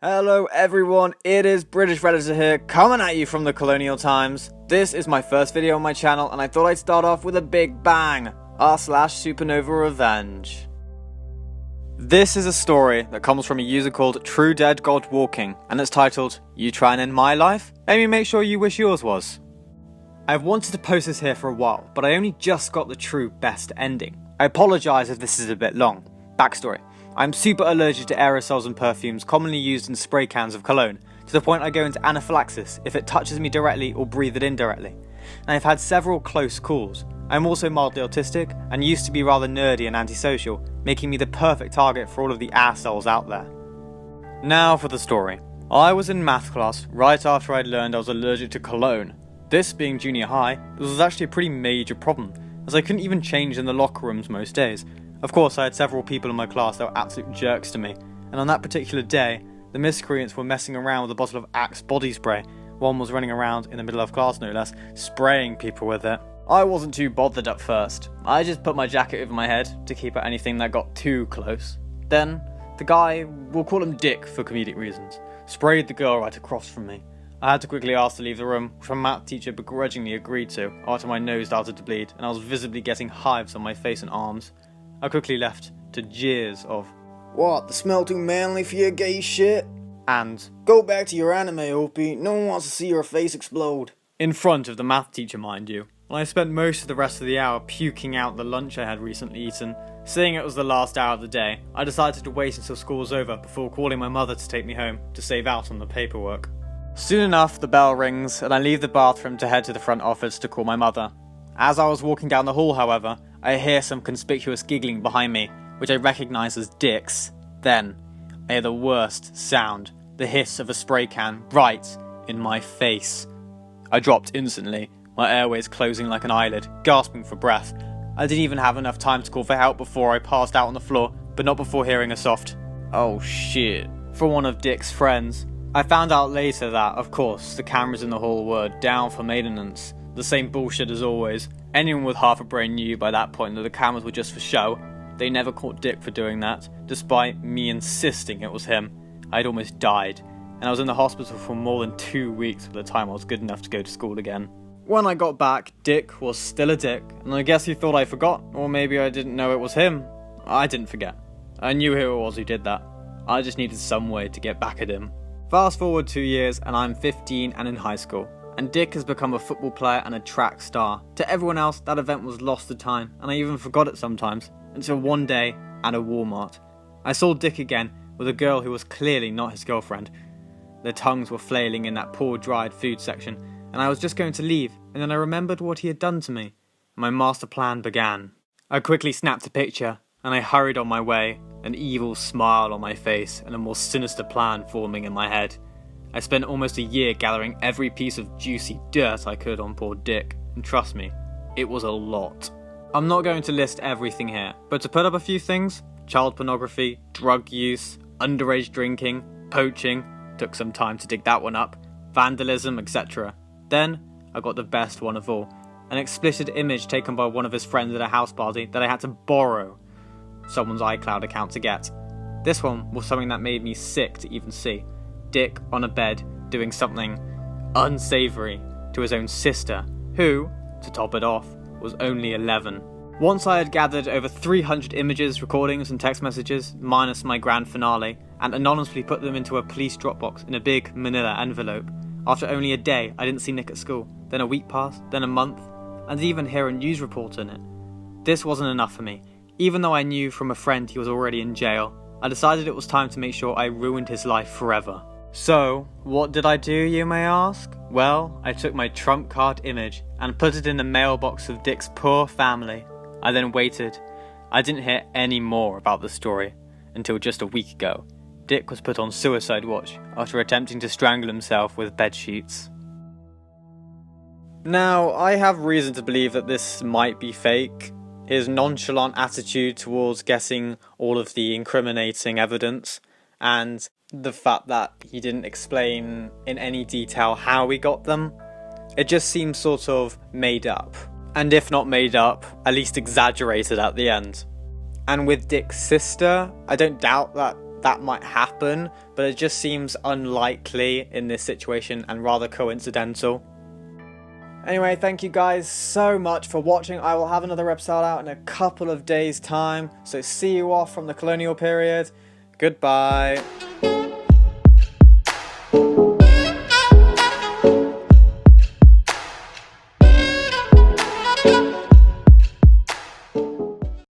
Hello everyone, it is British Redditor here, coming at you from the colonial times. This is my first video on my channel and I thought I'd start off with a big bang, r/supernova-revenge. This is a story that comes from a user called True Dead God Walking, and it's titled, You Try and End My Life? Maybe make sure you wish yours was. I've wanted to post this here for a while, but I only just got the true best ending. I apologise if this is a bit long. Backstory. I'm super allergic to aerosols and perfumes commonly used in spray cans of cologne, to the point I go into anaphylaxis if it touches me directly or breathe it in directly. And I've had several close calls. I'm also mildly autistic, and used to be rather nerdy and antisocial, making me the perfect target for all of the assholes out there. Now for the story. I was in math class right after I'd learned I was allergic to cologne. This being junior high, this was actually a pretty major problem, as I couldn't even change in the locker rooms most days. Of course, I had several people in my class that were absolute jerks to me, and on that particular day, the miscreants were messing around with a bottle of Axe body spray. One was running around in the middle of class, no less, spraying people with it. I wasn't too bothered at first. I just put my jacket over my head to keep out anything that got too close. Then, the guy, we'll call him Dick for comedic reasons, sprayed the girl right across from me. I had to quickly ask to leave the room, which my math teacher begrudgingly agreed to after my nose started to bleed and I was visibly getting hives on my face and arms. I quickly left to jeers of, "What, the smell too manly for your gay shit?" and "Go back to your anime, Opie, no one wants to see your face explode." In front of the math teacher, mind you. And I spent most of the rest of the hour puking out the lunch I had recently eaten. Seeing it was the last hour of the day, I decided to wait until school was over before calling my mother to take me home to save out on the paperwork. Soon enough, the bell rings and I leave the bathroom to head to the front office to call my mother. As I was walking down the hall, however, I hear some conspicuous giggling behind me, which I recognise as Dick's. Then, I hear the worst sound, the hiss of a spray can right in my face. I dropped instantly, my airways closing like an eyelid, gasping for breath. I didn't even have enough time to call for help before I passed out on the floor, but not before hearing a soft, "Oh shit," from one of Dick's friends. I found out later that, of course, the cameras in the hall were down for maintenance. The same bullshit as always. Anyone with half a brain knew by that point that the cameras were just for show. They never caught Dick for doing that, despite me insisting it was him. I'd almost died, and I was in the hospital for more than 2 weeks by the time I was good enough to go to school again. When I got back, Dick was still a dick, and I guess he thought I forgot, or maybe I didn't know it was him. I didn't forget. I knew who it was who did that. I just needed some way to get back at him. Fast forward 2 years, and I'm 15 and in high school. And Dick has become a football player and a track star. To everyone else, that event was lost to time, and I even forgot it sometimes, until one day at a Walmart. I saw Dick again with a girl who was clearly not his girlfriend. Their tongues were flailing in that poor dried food section, and I was just going to leave, and then I remembered what he had done to me, and my master plan began. I quickly snapped a picture, and I hurried on my way, an evil smile on my face and a more sinister plan forming in my head. I spent almost a year gathering every piece of juicy dirt I could on poor Dick, and trust me, it was a lot. I'm not going to list everything here, but to put up a few things: child pornography, drug use, underage drinking, poaching, took some time to dig that one up, vandalism, etc. Then, I got the best one of all, an explicit image taken by one of his friends at a house party that I had to borrow someone's iCloud account to get. This one was something that made me sick to even see. Dick on a bed doing something unsavoury to his own sister, who, to top it off, was only 11. Once I had gathered over 300 images, recordings and text messages, minus my grand finale, and anonymously put them into a police Dropbox in a big manila envelope. After only a day, I didn't see Nick at school. Then a week passed, then a month, and even hear a news report in it. This wasn't enough for me. Even though I knew from a friend he was already in jail, I decided it was time to make sure I ruined his life forever. So, what did I do, you may ask? Well, I took my trump card image and put it in the mailbox of Dick's poor family. I then waited. I didn't hear any more about the story until just a week ago. Dick was put on suicide watch after attempting to strangle himself with bed sheets. Now, I have reason to believe that this might be fake. His nonchalant attitude towards getting all of the incriminating evidence, and the fact that he didn't explain in any detail how he got them. It just seems sort of made up. And if not made up, at least exaggerated at the end. And with Dick's sister, I don't doubt that that might happen, but it just seems unlikely in this situation and rather coincidental. Anyway, thank you guys so much for watching. I will have another episode out in a couple of days' time, so see you off from the colonial period. Goodbye.